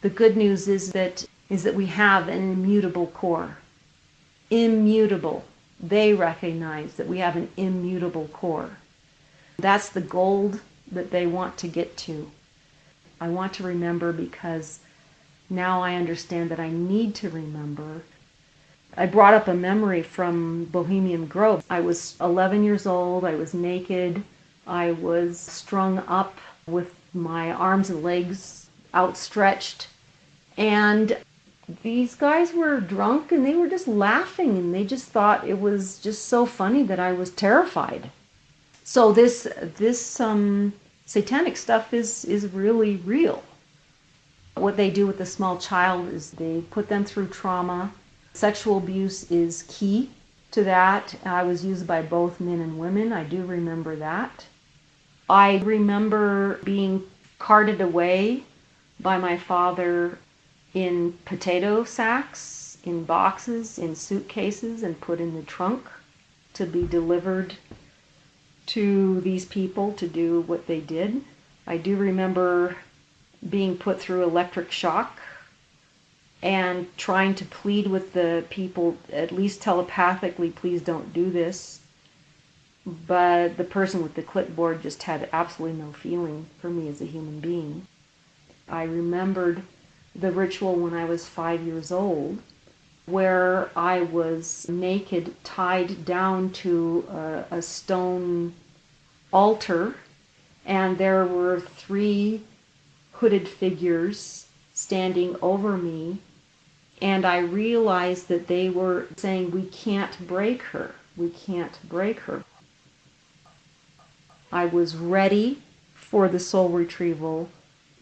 The good news is that we have an immutable core. Immutable. They recognize that we have an immutable core. That's the gold that they want to get to. I want to remember because now I understand that I need to remember. I brought up a memory from Bohemian Grove. I was 11 years old. I was naked. I was strung up with my arms and legs outstretched. And these guys were drunk and they were just laughing and they just thought it was just so funny that I was terrified. So this satanic stuff is really real. What they do with the small child is they put them through trauma. Sexual abuse is key to that. I was used by both men and women. I do remember that. I remember being carted away by my father in potato sacks, in boxes, in suitcases, and put in the trunk to be delivered to these people to do what they did. I do remember being put through electric shock and trying to plead with the people, at least telepathically, please don't do this. But the person with the clipboard just had absolutely no feeling for me as a human being. I remembered the ritual when I was 5 years old, where I was naked, tied down to a stone altar, and there were 3 hooded figures standing over me, and I realized that they were saying, "We can't break her, we can't break her." I was ready for the soul retrieval,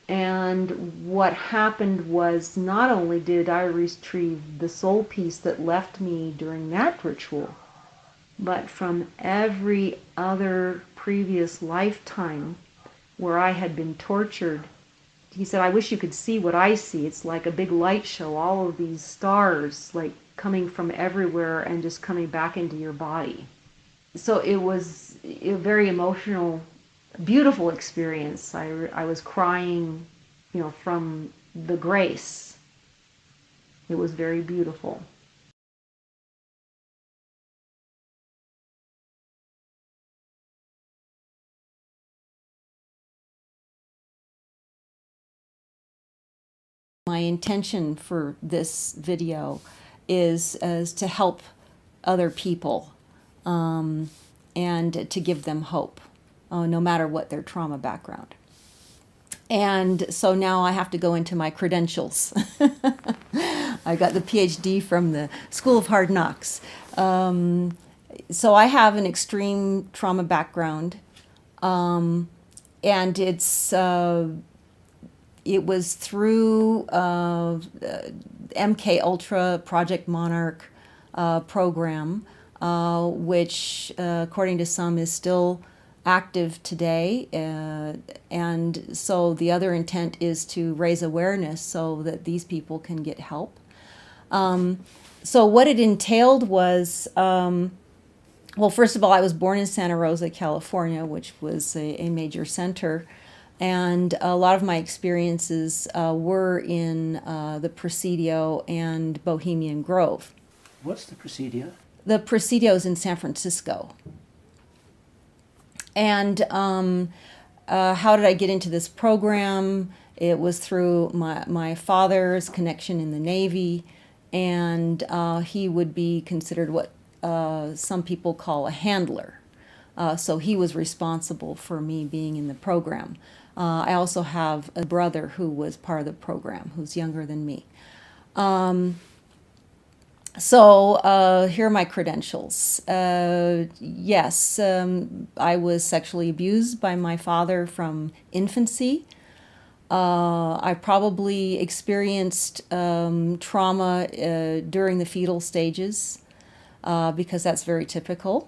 and what happened was not only did I retrieve the soul piece that left me during that ritual, but from every other previous lifetime where I had been tortured. He said, "I wish you could see what I see. It's like a big light show, all of these stars like coming from everywhere and just coming back into your body." So it was a very emotional, beautiful experience. I was crying, from the grace. It was very beautiful. My intention for this video is to help other people and to give them hope, no matter what their trauma background. And so now I have to go into my credentials. I got the PhD from the School of Hard Knocks. So I have an extreme trauma background, and it was through MK Ultra Project Monarch program, which according to some is still active today, and so the other intent is to raise awareness so that these people can get help. So what it entailed was, well, first of all, I was born in Santa Rosa, California, which was a major center, and a lot of my experiences were in the Presidio and Bohemian Grove. What's the Presidio? The Presidio is in San Francisco. And how did I get into this program? It was through my father's connection in the Navy, and he would be considered what some people call a handler. So he was responsible for me being in the program. I also have a brother who was part of the program, who's younger than me. So here are my credentials. Yes, I was sexually abused by my father from infancy. I probably experienced trauma during the fetal stages because that's very typical.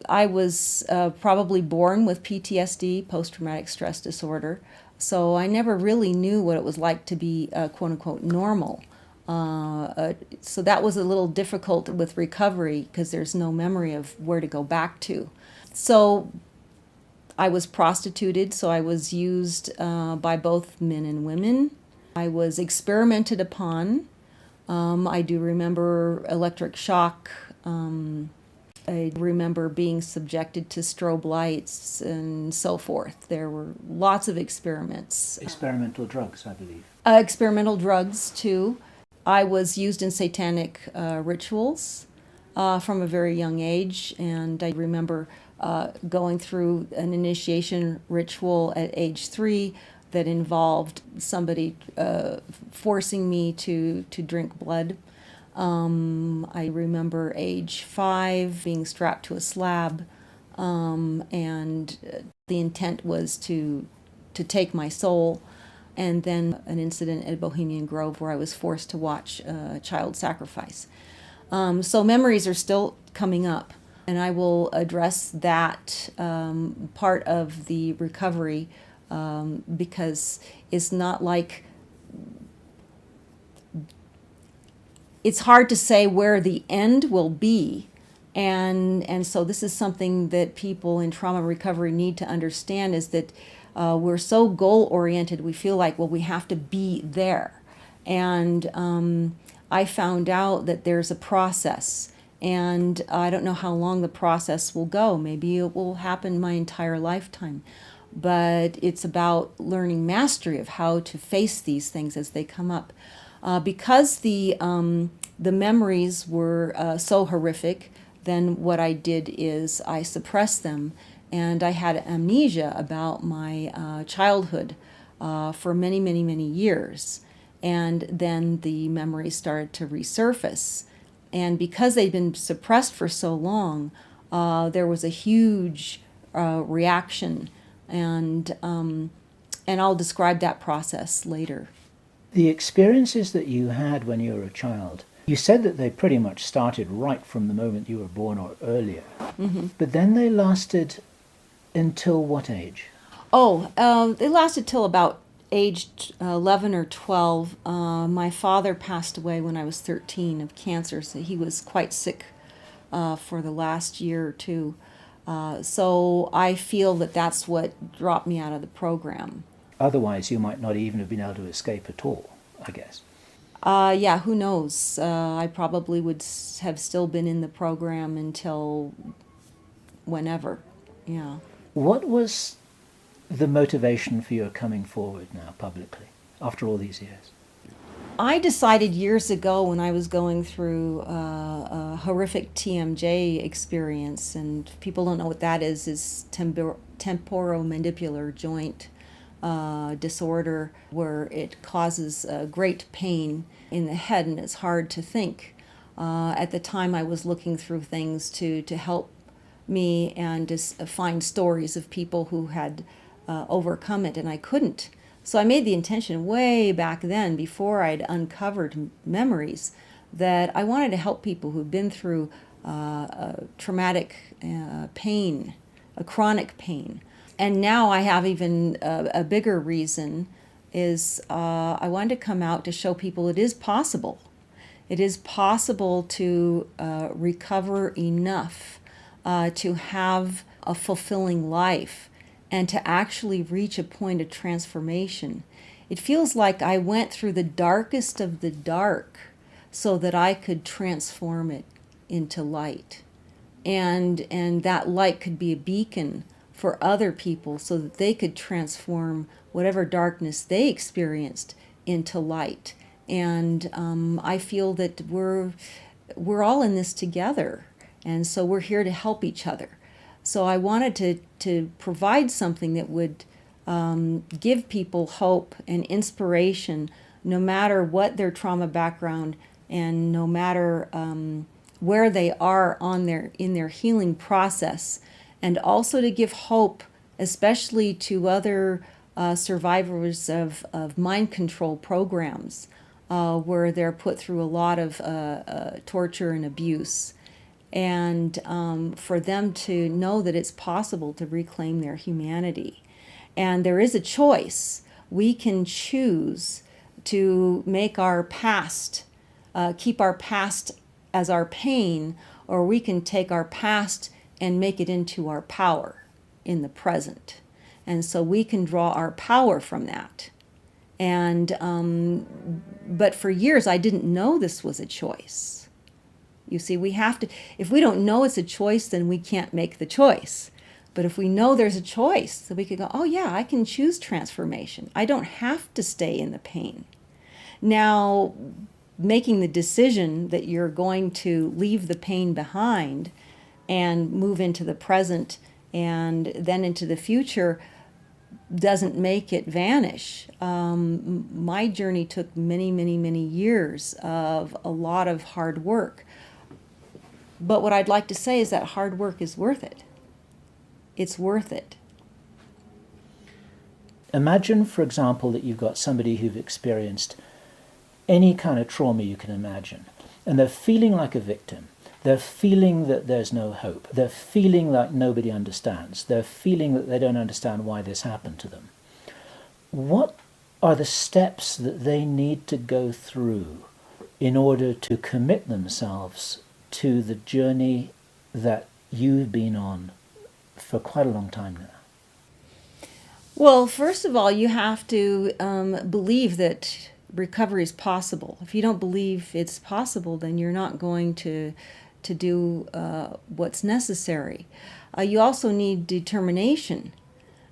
I was probably born with PTSD, post-traumatic stress disorder, so I never really knew what it was like to be quote-unquote normal. So that was a little difficult with recovery because there's no memory of where to go back to. So I was prostituted, so I was used by both men and women. I was experimented upon. I do remember electric shock. I remember being subjected to strobe lights and so forth. There were lots of experiments. Experimental drugs, I believe. Experimental drugs, too. I was used in satanic rituals from a very young age, and I remember going through an initiation ritual at age 3 that involved somebody forcing me to drink blood. I remember age 5 being strapped to a slab, and the intent was to take my soul. And then an incident at Bohemian Grove where I was forced to watch child sacrifice. So memories are still coming up, and I will address that part of the recovery because it's not like, it's hard to say where the end will be. And so this is something that people in trauma recovery need to understand, is that we're so goal-oriented, we feel like, well, we have to be there. And I found out that there's a process, and I don't know how long the process will go. Maybe it will happen my entire lifetime. But it's about learning mastery of how to face these things as they come up. Because the memories were so horrific, then what I did is I suppressed them. And I had amnesia about my childhood for many, many, many years. And then the memories started to resurface. And because they'd been suppressed for so long, there was a huge reaction. And I'll describe that process later. The experiences that you had when you were a child, you said that they pretty much started right from the moment you were born or earlier. Mm-hmm. But then they lasted until what age? They lasted till about age 11 or 12. My father passed away when I was 13 of cancer, so he was quite sick for the last year or two. So I feel that that's what dropped me out of the program. Otherwise, you might not even have been able to escape at all, I guess. Yeah, who knows? I probably would have still been in the program until whenever, yeah. What was the motivation for your coming forward now publicly after all these years? I decided years ago when I was going through a horrific TMJ experience, and people don't know what that is temporomandibular joint disorder, where it causes great pain in the head and it's hard to think. At the time I was looking through things to help me and to find stories of people who had overcome it, and I couldn't. So I made the intention way back then, before I'd uncovered memories, that I wanted to help people who've been through traumatic pain, a chronic pain. And now I have even a bigger reason, is I wanted to come out to show people it is possible. It is possible to recover enough to have a fulfilling life and to actually reach a point of transformation. It feels like I went through the darkest of the dark so that I could transform it into light. And that light could be a beacon for other people so that they could transform whatever darkness they experienced into light. And I feel that we're all in this together, and so we're here to help each other. So I wanted to provide something that would give people hope and inspiration, no matter what their trauma background and no matter where they are in their healing process, and also to give hope, especially to other survivors of mind control programs, where they're put through a lot of torture and abuse. And for them to know that it's possible to reclaim their humanity. And there is a choice. We can choose to make our past, keep our past as our pain, or we can take our past and make it into our power. in the present. And so we can draw our power from that. And but for years I didn't know this was a choice. You see, we have to, if we don't know it's a choice, then we can't make the choice. But if we know there's a choice, then we could go, oh yeah, I can choose transformation. I don't have to stay in the pain. Now, making the decision that you're going to leave the pain behind and move into the present and then into the future doesn't make it vanish. My journey took many, many, many years of a lot of hard work. But what I'd like to say is that hard work is worth it. It's worth it. Imagine, for example, that you've got somebody who've experienced any kind of trauma you can imagine, and they're feeling like a victim. They're feeling that there's no hope. They're feeling like nobody understands. They're feeling that they don't understand why this happened to them. What are the steps that they need to go through in order to commit themselves to the journey that you've been on for quite a long time now? Well, first of all, you have to believe that recovery is possible. If you don't believe it's possible, then you're not going to do what's necessary. You also need determination.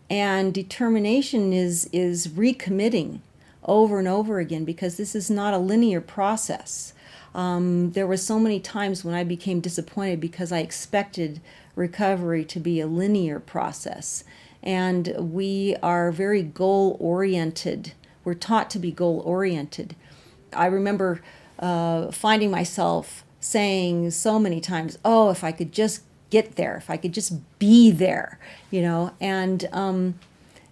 And determination is recommitting over and over again, because this is not a linear process. There were so many times when I became disappointed because I expected recovery to be a linear process. And we are very goal-oriented. We're taught to be goal-oriented. I remember finding myself saying so many times, oh, if I could just get there, if I could just be there, and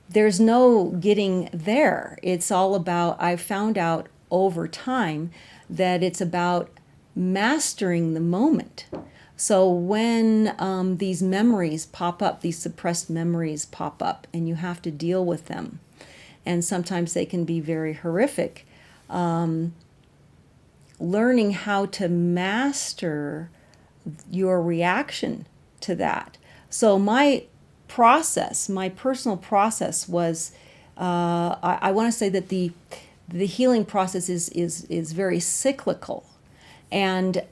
there's no getting there. It's all about, I found out over time that it's about mastering the moment. So when these memories pop up, these suppressed memories pop up, and you have to deal with them, and sometimes they can be very horrific, learning how to master your reaction to that. So my process, my personal process was, I want to say that the healing process is very cyclical. And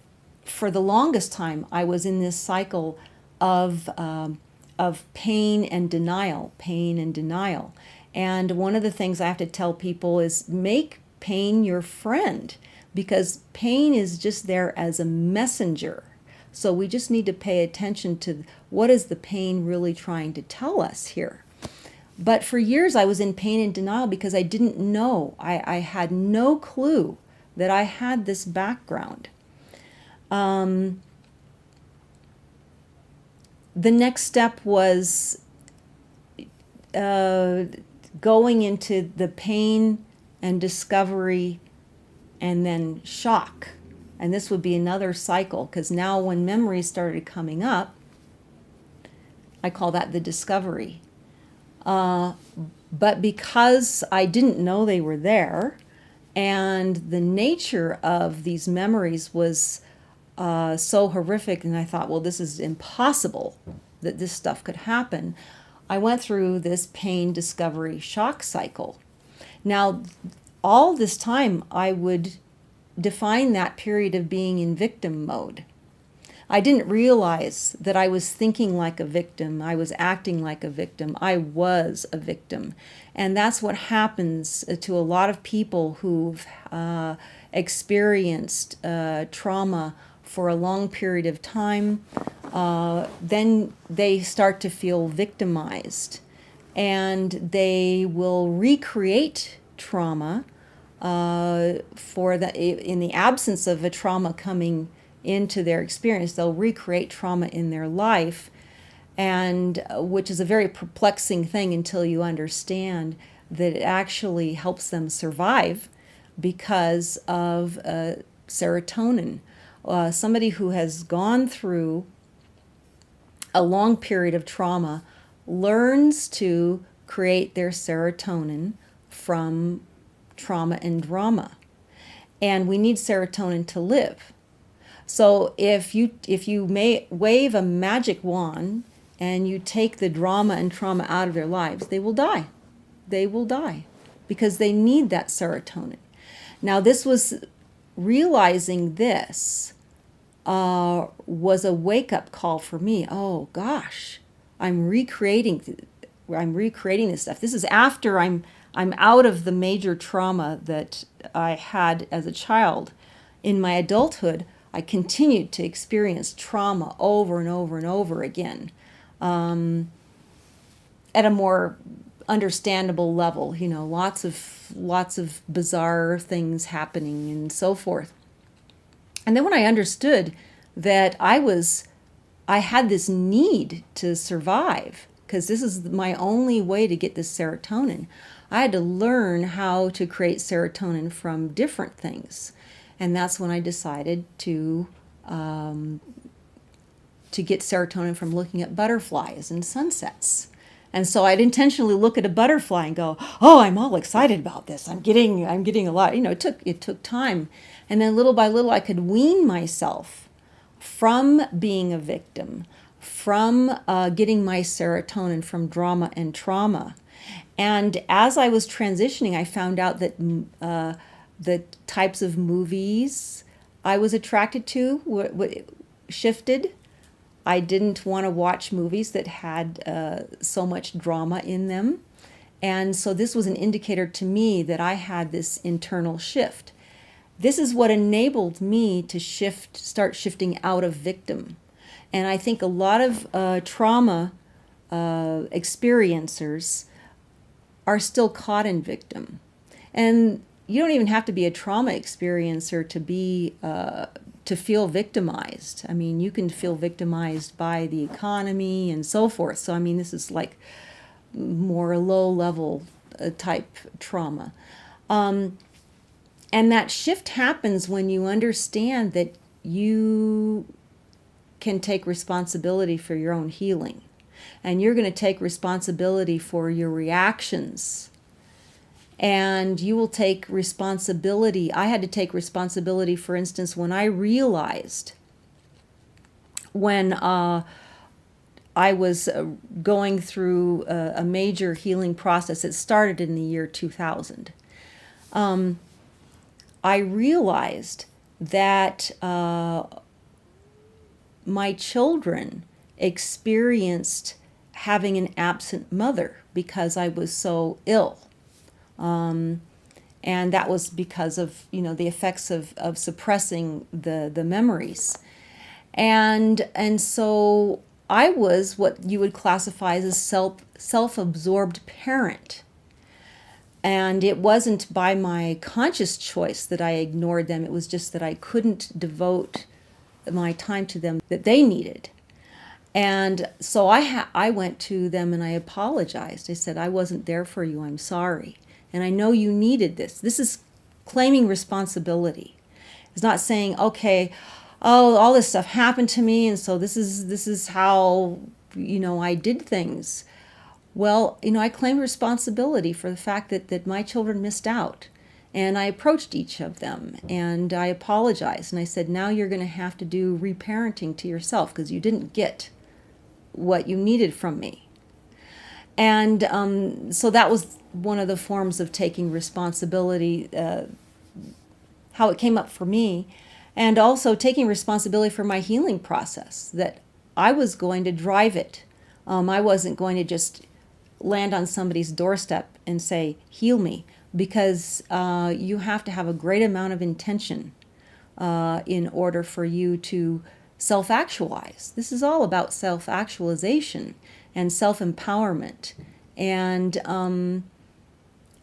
for the longest time, I was in this cycle of pain and denial, pain and denial. And one of the things I have to tell people is make pain your friend, because pain is just there as a messenger. So we just need to pay attention to what is the pain really trying to tell us here. But for years I was in pain and denial because I didn't know. I had no clue that I had this background. The next step was going into the pain and discovery and then shock. And this would be another cycle, because now when memories started coming up, I call that the discovery. But because I didn't know they were there, and the nature of these memories was so horrific, and I thought, well, this is impossible that this stuff could happen, I went through this pain, discovery, shock cycle. Now, all this time, I would define that period of being in victim mode. I didn't realize that I was thinking like a victim. I was acting like a victim. I was a victim. And that's what happens to a lot of people who've experienced trauma for a long period of time. Then they start to feel victimized, and they will recreate trauma in the absence of a trauma coming into their experience. They'll recreate trauma in their life, and which is a very perplexing thing until you understand that it actually helps them survive because of serotonin. Somebody who has gone through a long period of trauma learns to create their serotonin from trauma and drama. And we need serotonin to live. So if you may wave a magic wand and you take the drama and trauma out of their lives, they will die. They will die because they need that serotonin. Now, realizing this was a wake-up call for me. Oh gosh, I'm recreating this stuff. This is after I'm out of the major trauma that I had as a child. In my adulthood, I continued to experience trauma over and over and over again, at a more understandable level. Lots of bizarre things happening and so forth. And then when I understood that I had this need to survive, because this is my only way to get this serotonin, I had to learn how to create serotonin from different things. And that's when I decided to get serotonin from looking at butterflies and sunsets. And so I'd intentionally look at a butterfly and go, "Oh, I'm all excited about this. I'm getting a lot." It took time, and then little by little I could wean myself from being a victim, from getting my serotonin from drama and trauma. And as I was transitioning, I found out that the types of movies I was attracted to shifted. I didn't want to watch movies that had so much drama in them. And so this was an indicator to me that I had this internal shift. This is what enabled me to start shifting out of victim. And I think a lot of trauma experiencers are still caught in victim. And you don't even have to be a trauma experiencer to feel victimized. I mean, you can feel victimized by the economy and so forth. So, I mean, this is like more low-level type trauma. And that shift happens when you understand that you can take responsibility for your own healing. And you're going to take responsibility for your reactions. And you will take responsibility. I had to take responsibility, for instance, when I realized when I was going through a major healing process. It started in the year 2000. I realized that my children experienced having an absent mother because I was so ill. And that was because of, the effects of suppressing the memories. And so I was what you would classify as a self-absorbed parent. And it wasn't by my conscious choice that I ignored them. It was just that I couldn't devote my time to them that they needed. And so I went to them and I apologized. I said, "I wasn't there for you. I'm sorry. And I know you needed this." This is claiming responsibility. It's not saying, okay, oh, all this stuff happened to me, and so this is how, I did things. Well, I claim responsibility for the fact that my children missed out. And I approached each of them and I apologized. And I said, now you're going to have to do reparenting to yourself because you didn't get what you needed from me. And so that was one of the forms of taking responsibility, how it came up for me, and also taking responsibility for my healing process, that I was going to drive it. I wasn't going to just land on somebody's doorstep and say, "Heal me," because you have to have a great amount of intention in order for you to self-actualize. This is all about self-actualization and self-empowerment. And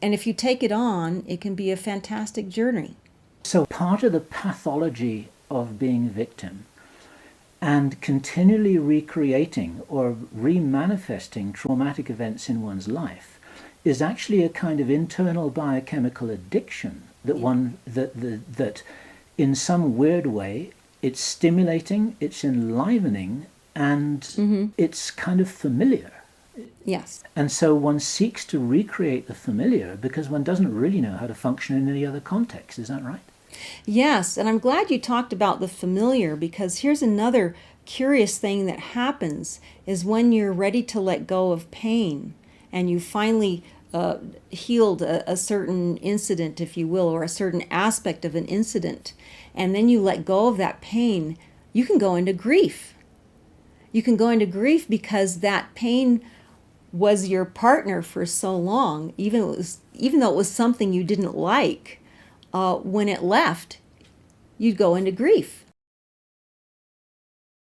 if you take it on, it can be a fantastic journey. So part of the pathology of being a victim and continually recreating or remanifesting traumatic events in one's life is actually a kind of internal biochemical addiction that in some weird way it's stimulating, it's enlivening, and it's kind of familiar. Yes. And so one seeks to recreate the familiar because one doesn't really know how to function in any other context. Is that right? Yes, and I'm glad you talked about the familiar, because here's another curious thing that happens is when you're ready to let go of pain and you finally healed a certain incident, if you will, or a certain aspect of an incident, and then you let go of that pain, you can go into grief. You can go into grief because that pain was your partner for so long, even though it was something you didn't like. When it left, you'd go into grief.